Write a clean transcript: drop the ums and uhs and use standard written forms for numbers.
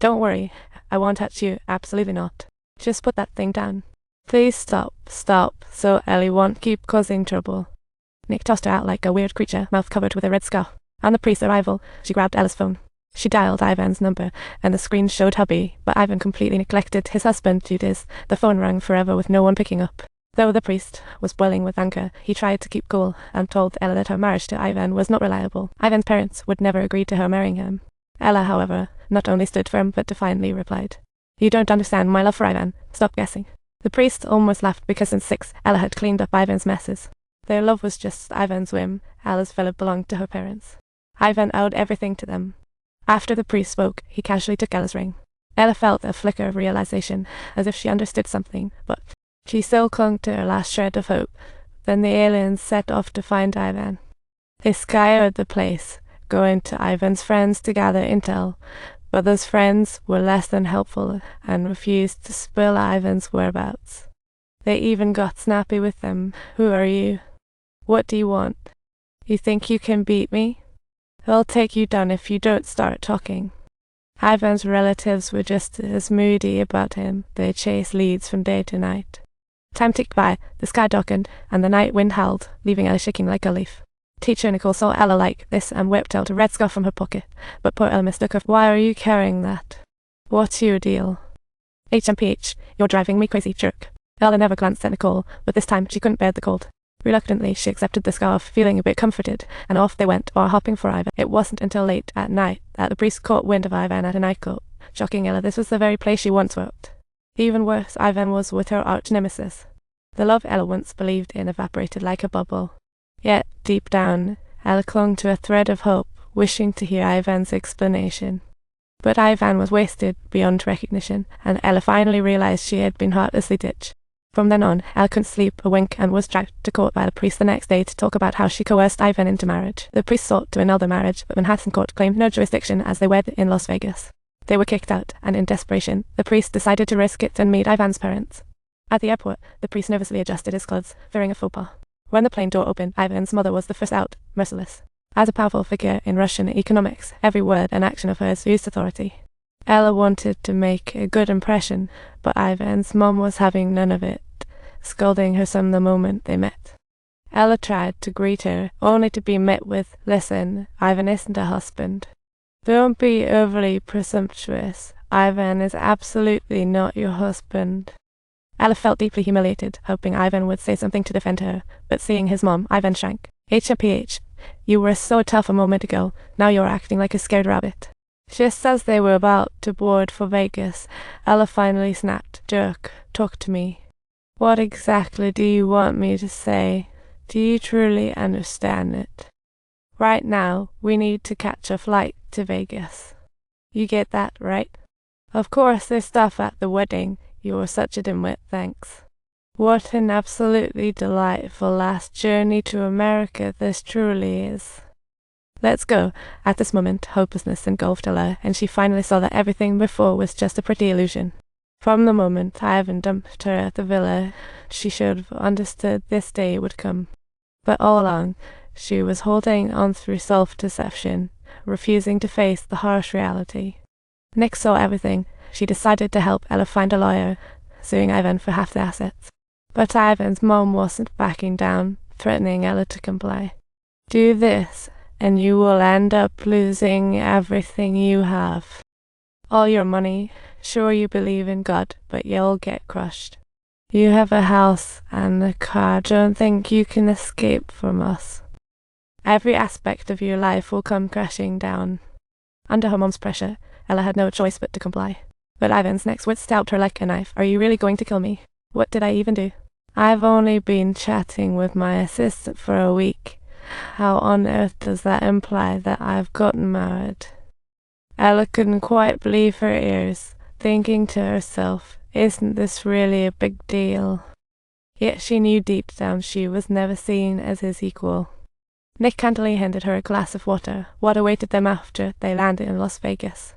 Don't worry, I won't touch you, absolutely not. Just put that thing down. Please stop, so Ellie won't keep causing trouble. Nick tossed her out like a weird creature, mouth covered with a red scar. On the priest's arrival, she grabbed Ella's phone. She dialed Ivan's number, and the screen showed hubby, but Ivan completely neglected his husband duties. The phone rang forever with no one picking up. Though the priest was boiling with anger, he tried to keep cool and told Ella that her marriage to Ivan was not reliable. Ivan's parents would never agree to her marrying him. Ella, however, not only stood firm but defiantly replied, "You don't understand my love for Ivan. Stop guessing." The priest almost laughed because since 6, Ella had cleaned up Ivan's messes. Their love was just Ivan's whim. Ella's villa belonged to her parents. Ivan owed everything to them. After the priest spoke, he casually took Ella's ring. Ella felt a flicker of realization, as if she understood something, but she still clung to her last shred of hope. Then the aliens set off to find Ivan. They scoured the place, going to Ivan's friends to gather intel, but those friends were less than helpful and refused to spill Ivan's whereabouts. They even got snappy with them. "Who are you? What do you want? You think you can beat me? I'll take you down if you don't start talking." Ivan's relatives were just as moody about him. They chased leads from day to night. Time ticked by, the sky darkened, and the night wind howled, leaving Ella shaking like a leaf. Teacher Nicole saw Ella like this and whipped out a red scarf from her pocket, but poor Ella mistook her. "Why are you carrying that? What's your deal?" "HMPH, you're driving me crazy, jerk." Ella never glanced at Nicole, but this time she couldn't bear the cold. Reluctantly, she accepted the scarf, feeling a bit comforted, and off they went, bar hopping for Ivan. It wasn't until late at night that the priest caught wind of Ivan at a nightclub. Shocking Ella, this was the very place she once worked. Even worse, Ivan was with her arch-nemesis. The love Ella once believed in evaporated like a bubble. Yet, deep down, Ella clung to a thread of hope, wishing to hear Ivan's explanation. But Ivan was wasted beyond recognition, and Ella finally realized she had been heartlessly ditched. From then on, Ella couldn't sleep a wink and was dragged to court by the priest the next day to talk about how she coerced Ivan into marriage. The priest sought to annul their marriage, but Manhattan Court claimed no jurisdiction as they wed in Las Vegas. They were kicked out, and in desperation, the priest decided to risk it and meet Ivan's parents. At the airport, the priest nervously adjusted his clothes, fearing a faux pas. When the plane door opened, Ivan's mother was the first out, merciless. As a powerful figure in Russian economics, every word and action of hers used authority. Ella wanted to make a good impression, but Ivan's mom was having none of it, scolding her son the moment they met. Ella tried to greet her, only to be met with, "Listen, Ivan isn't a husband. Don't be overly presumptuous. Ivan is absolutely not your husband." Ella felt deeply humiliated, hoping Ivan would say something to defend her, but seeing his mom, Ivan shrank. "HMPH, you were so tough a moment ago, now you're acting like a scared rabbit." Just as they were about to board for Vegas, Ella finally snapped, "Jerk, talk to me. What exactly do you want me to say? Do you truly understand it? Right now, we need to catch a flight to Vegas. You get that, right? Of course there's stuff at the wedding. You're such a dimwit, thanks. What an absolutely delightful last journey to America this truly is. Let's go." At this moment, hopelessness engulfed Ella, and she finally saw that everything before was just a pretty illusion. From the moment Ivan dumped her at the villa, she should have understood this day would come. But all along, she was holding on through self-deception, refusing to face the harsh reality. Nick saw everything. She decided to help Ella find a lawyer, suing Ivan for half the assets. But Ivan's mom wasn't backing down, threatening Ella to comply. "Do this, and you will end up losing everything you have. All your money. Sure, you believe in God, but you'll get crushed. You have a house and a car. Don't think you can escape from us. Every aspect of your life will come crashing down." Under her mom's pressure, Ella had no choice but to comply. But Ivan's next words stabbed her like a knife. "Are you really going to kill me? What did I even do?" "I've only been chatting with my assistant for a week. How on earth does that imply that I've gotten married?" Ella couldn't quite believe her ears, thinking to herself, "Isn't this really a big deal?" Yet she knew deep down she was never seen as his equal. Nick candidly handed her a glass of water. What awaited them after they landed in Las Vegas?